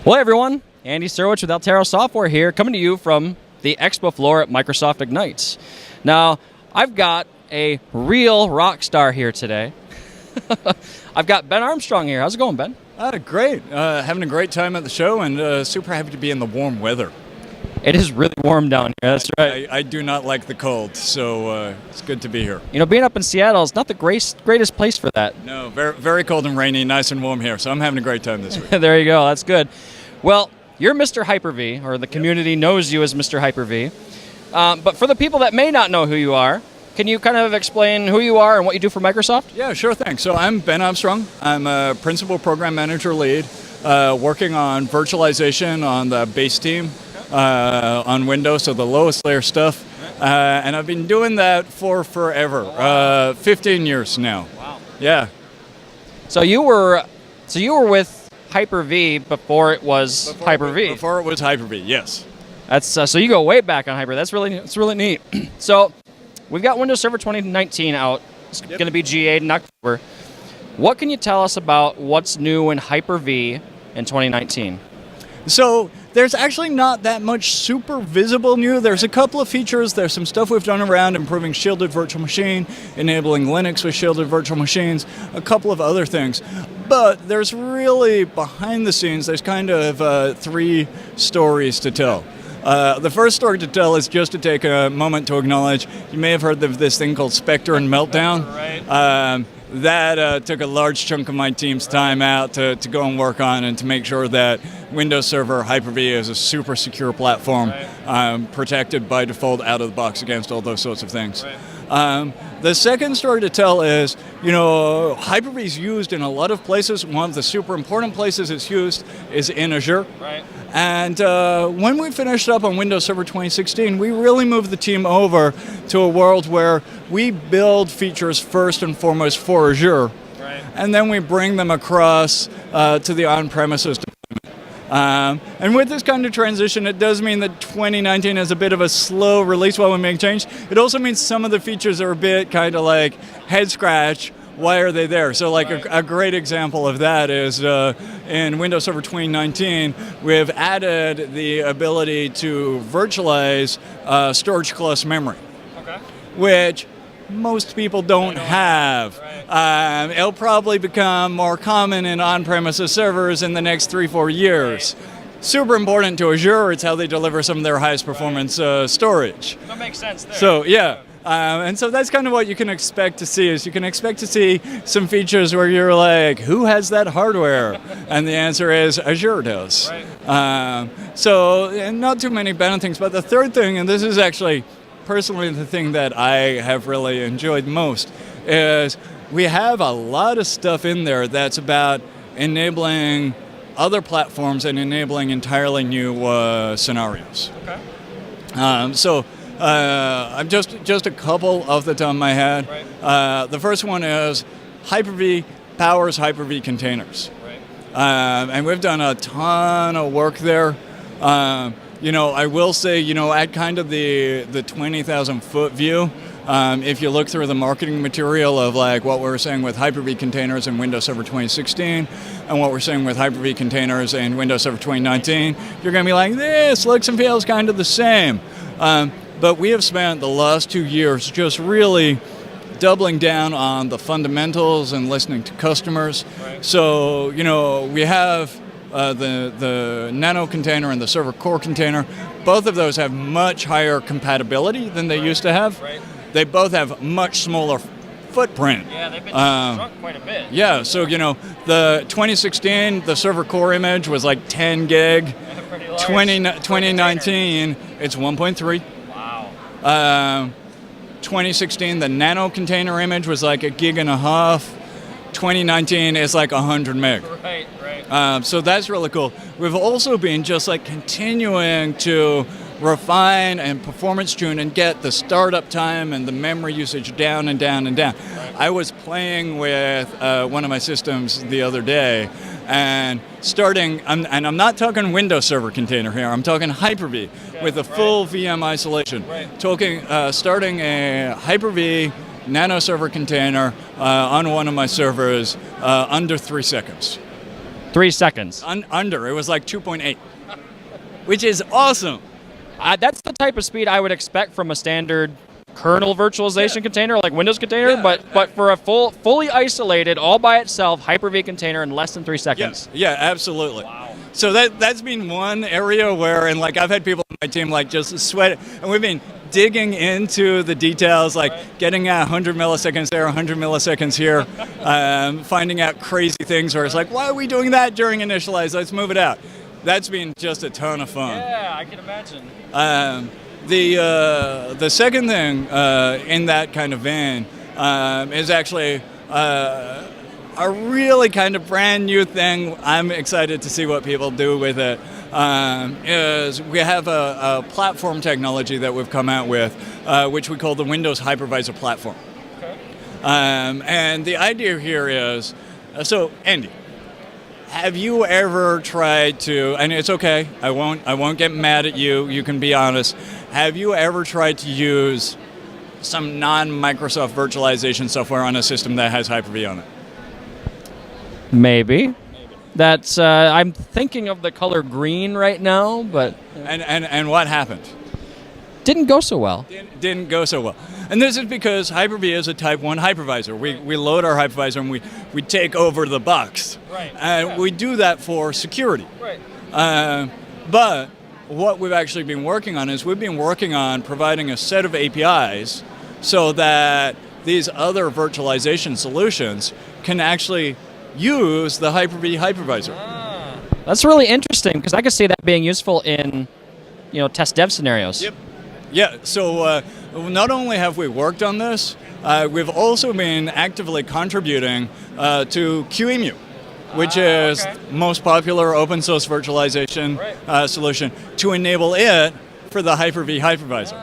Well, everyone, Andy Serwich with Altaro Software here, coming to you from the expo floor at Microsoft Ignites. Now, I've got a real rock star here today. I've got Ben Armstrong here. How's it going, Ben? Great. Having a great time at the show and super happy to be in the warm weather. It is really warm down here, that's right. I do not like the cold, so it's good to be here. You know, being up in Seattle is not the greatest place for that. No, very, very cold and rainy, nice and warm here, so I'm having a great time this week. There you go, that's good. Well, you're Mr. Hyper-V, or the community knows you as Mr. Hyper-V. But for the people that may not know who you are, can you kind of explain who you are and what you do for Microsoft? Yeah, sure thing. So I'm Ben Armstrong. I'm a Principal Program Manager Lead, working on virtualization on the base team. On Windows, so the lowest layer stuff, and I've been doing that for forever, 15 years now. Wow. Yeah. So you were with Hyper-V before it was Hyper-V. Before it was Hyper-V, yes. That's so you go way back on Hyper. That's really neat. So we've got Windows Server 2019 out. It's going to be GA'd in October. What can you tell us about what's new in Hyper-V in 2019? So there's actually not that much super visible new. There's a couple of features. There's some stuff we've done around improving shielded virtual machine, enabling Linux with shielded virtual machines, a couple of other things. But there's really, behind the scenes, there's kind of three stories to tell. The first story to tell is just to take a moment to acknowledge, you may have heard of this thing called Spectre and Meltdown. Right. That took a large chunk of my team's time out to go and work on and to make sure that Windows Server Hyper-V is a super secure platform, protected by default out of the box against all those sorts of things. Right. The second story to tell is, Hyper-V is used in a lot of places. One of the super important places it's used is in Azure. Right. And when we finished up on Windows Server 2016, we really moved the team over to a world where we build features first and foremost for Azure, right, and then we bring them across to the on-premises deployment. And with this kind of transition, it does mean that 2019 is a bit of a slow release while we make change. It also means some of the features are a bit kind of like head scratch. Why are they there? So like a great example of that is in Windows Server 2019, we've added the ability to virtualize storage class memory, which most people don't have. Right. It'll probably become more common in on-premises servers in the next 3-4 years. Right. Super important to Azure. It's how they deliver some of their highest performance storage. That makes sense there. So yeah. And so that's kind of what you can expect to see, is you can expect to see some features where you're like, who has that hardware? And the answer is Azure does. Right. And not too many bad things, but the third thing, and this is actually personally the thing that I have really enjoyed most, is we have a lot of stuff in there that's about enabling other platforms and enabling entirely new scenarios. Okay. I'm just a couple off the top of my head. Right. The first one is Hyper-V powers Hyper-V containers. Right. And we've done a ton of work there. I will say, at kind of the 20,000 foot view, if you look through the marketing material of like what we're saying with Hyper-V containers in Windows Server 2016 and what we're saying with Hyper-V containers in Windows Server 2019, you're going to be like, this looks and feels kind of the same. But we have spent the last 2 years just really doubling down on the fundamentals and listening to customers. Right. So, we have the Nano container and the Server Core container. Both of those have much higher compatibility than they used to have. Right. They both have much smaller footprint. Yeah, they've been shrunk quite a bit. Yeah, so, the 2016, the Server Core image was like 10 gig. Yeah, pretty large. 2019, it's 1.3. 2016, the Nano container image was like 1.5 gigs. 2019 is like 100 meg. Right. So that's really cool. We've also been just like continuing to refine and performance tune and get the startup time and the memory usage down and down and down. Right. I was playing with one of my systems the other day, and I'm not talking Windows Server container here, I'm talking Hyper-V with a full VM isolation. Right. Starting a Hyper-V Nano server container on one of my servers under 3 seconds. 3 seconds. Under. It was like 2.8, which is awesome. That's the type of speed I would expect from a standard kernel virtualization container, like Windows container, Yeah. but for a fully isolated, all by itself, Hyper-V container in less than 3 seconds. Yeah, absolutely. Wow. So that's been one area where, and like I've had people on my team like just sweat, and we've been digging into the details, like getting at 100 milliseconds there, 100 milliseconds here, finding out crazy things where it's like, why are we doing that during initialize? Let's move it out. That's been just a ton of fun. Yeah, I can imagine. The second thing in that kind of vein is actually a really kind of brand new thing. I'm excited to see what people do with it. Is we have a platform technology that we've come out with, which we call the Windows Hypervisor Platform. Okay. And the idea here is, so Andy, have you ever tried to? And it's okay. I won't get mad at you. You can be honest. Have you ever tried to use some non-Microsoft virtualization software on a system that has Hyper-V on it? Maybe. That's I'm thinking of the color green right now, but And what happened? didn't go so well. Didn't go so well. And this is because Hyper-V is a Type 1 hypervisor. We load our hypervisor and we take over the box. Right. And Yeah. we do that for security. Right. But what we've actually been working on is we've been working on providing a set of APIs so that these other virtualization solutions can actually use the Hyper-V hypervisor. That's really interesting because I could see that being useful in, test dev scenarios. Yep. Yeah, so not only have we worked on this, we've also been actively contributing to QEMU, which is okay. most popular open source virtualization solution, to enable it for the Hyper-V hypervisor.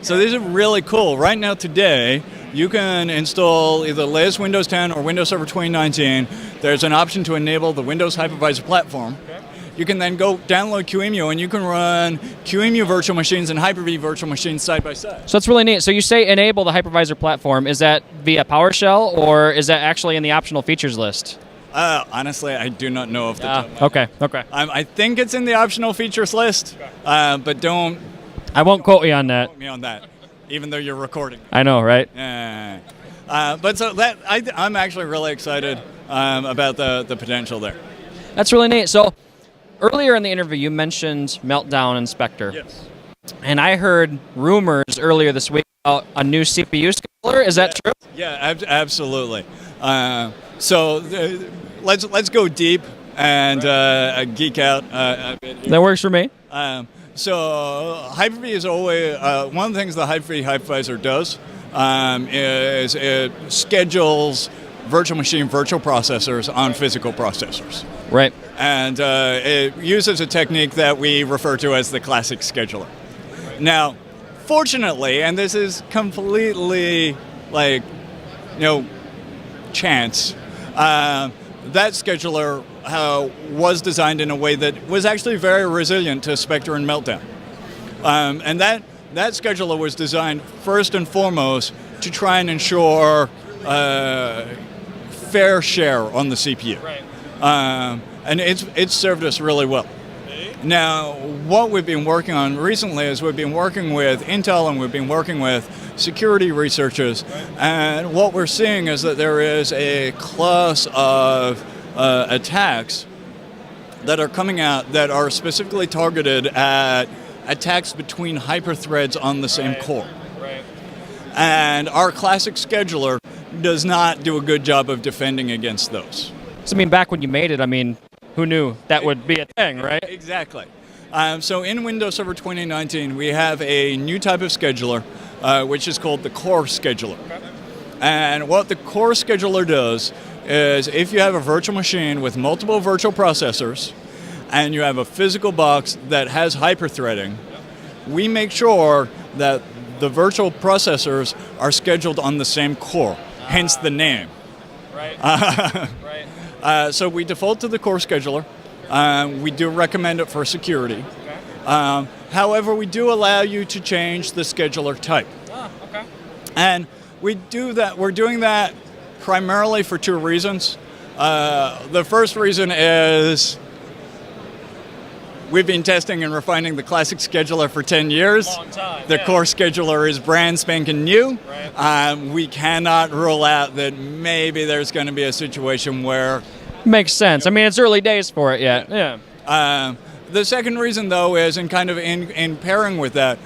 So these are really cool. Right now today, you can install either latest Windows 10 or Windows Server 2019. There's an option to enable the Windows Hypervisor Platform. Okay. You can then go download QEMU, and you can run QEMU virtual machines and Hyper-V virtual machines side by side. So that's really neat. So you say enable the hypervisor platform. Is that via PowerShell or is that actually in the optional features list? Honestly, I do not know if the top of my Okay. Okay. I think it's in the optional features list, but don't I won't quote you on that. quote me on that, even though you're recording. I know, right? But so that I'm actually really excited about the potential there. That's really neat. So earlier in the interview, you mentioned Meltdown Inspector. Yes. And I heard rumors earlier this week about a new CPU scheduler. Is that true? Yeah, absolutely. Let's go deep and geek out a bit here. That works for me. So Hyper-V is always one of the things the Hyper-V hypervisor does is it schedules virtual machine virtual processors on physical processors. Right. And it uses a technique that we refer to as the classic scheduler. Now, fortunately, and this is completely chance, that scheduler was designed in a way that was actually very resilient to Spectre and Meltdown. And that scheduler was designed first and foremost to try and ensure fair share on the CPU. Right. And it's served us really well. Now, what we've been working on recently is we've been working with Intel and we've been working with security researchers, and what we're seeing is that there is a class of attacks that are coming out that are specifically targeted at attacks between hyperthreads on the same core. Right. And our classic scheduler does not do a good job of defending against those. So, back when you made it, who knew that would be a thing, right? Exactly. So in Windows Server 2019, we have a new type of scheduler, which is called the core scheduler. Okay. And what the core scheduler does is if you have a virtual machine with multiple virtual processors and you have a physical box that has hyperthreading, we make sure that the virtual processors are scheduled on the same core, hence the name. Right. Right. So we default to the core scheduler. We do recommend it for security. Okay. However, we do allow you to change the scheduler type. Okay. And we do that. We're doing that primarily for two reasons. The first reason is we've been testing and refining the classic scheduler for 10 years. Long time, the yeah. core scheduler is brand spanking new. Right. We cannot rule out that maybe there's going to be a situation where... Makes sense. I mean, it's early days for it yet. Yeah. The second reason, though, is in pairing with that,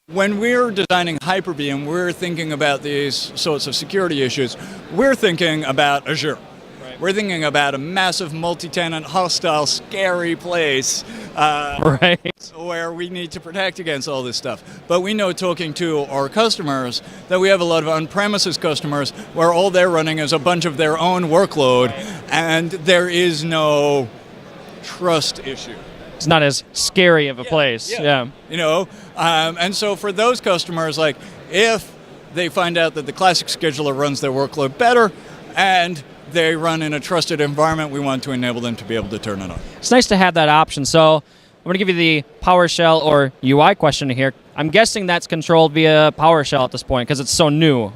when we're designing Hyper-V and we're thinking about these sorts of security issues, we're thinking about Azure. Right. We're thinking about a massive multi-tenant, hostile, scary place Right. where we need to protect against all this stuff. But we know, talking to our customers, that we have a lot of on-premises customers where all they're running is a bunch of their own workload, and there is no trust issue. It's not as scary of a place. Yeah. You know, and so for those customers, like, if they find out that the classic scheduler runs their workload better and they run in a trusted environment, we want to enable them to be able to turn it on. It's nice to have that option. So I'm going to give you the PowerShell or UI question here. I'm guessing that's controlled via PowerShell at this point because it's so new.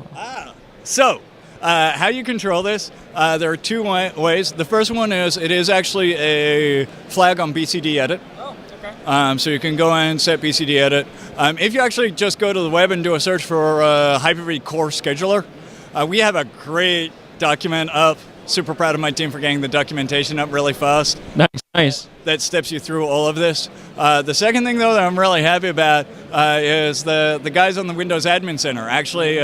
So, how you control this, there are two ways. The first one is it is actually a flag on BCD edit. Oh, okay. So you can go and set BCD edit. If you actually just go to the web and do a search for Hyper-V Core Scheduler, we have a great document up. Super proud of my team for getting the documentation up really fast. Nice. That steps you through all of this. The second thing, though, that I'm really happy about is the guys on the Windows Admin Center actually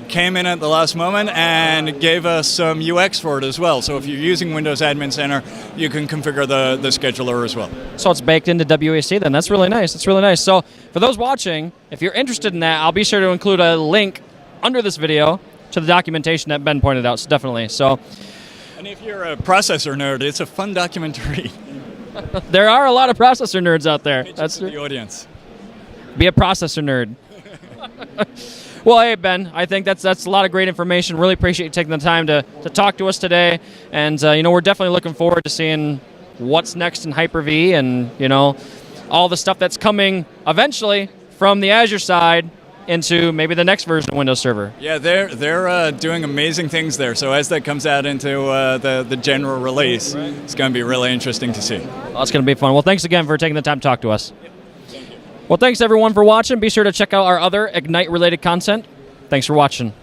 came in at the last moment and gave us some UX for it as well. So if you're using Windows Admin Center, you can configure the scheduler as well. So it's baked into WAC then. That's really nice. That's really nice. So for those watching, if you're interested in that, I'll be sure to include a link under this video to the documentation that Ben pointed out. So definitely. So, and if you're a processor nerd, it's a fun documentary. there are a lot of processor nerds out there. That's the audience. Be a processor nerd. Well, hey, Ben, I think that's a lot of great information. Really appreciate you taking the time to talk to us today. And, we're definitely looking forward to seeing what's next in Hyper-V and, all the stuff that's coming eventually from the Azure side into maybe the next version of Windows Server. Yeah, they're doing amazing things there. So as that comes out into the general release, It's going to be really interesting to see. Well, it's going to be fun. Well, thanks again for taking the time to talk to us. Well, thanks everyone for watching. Be sure to check out our other Ignite-related content. Thanks for watching.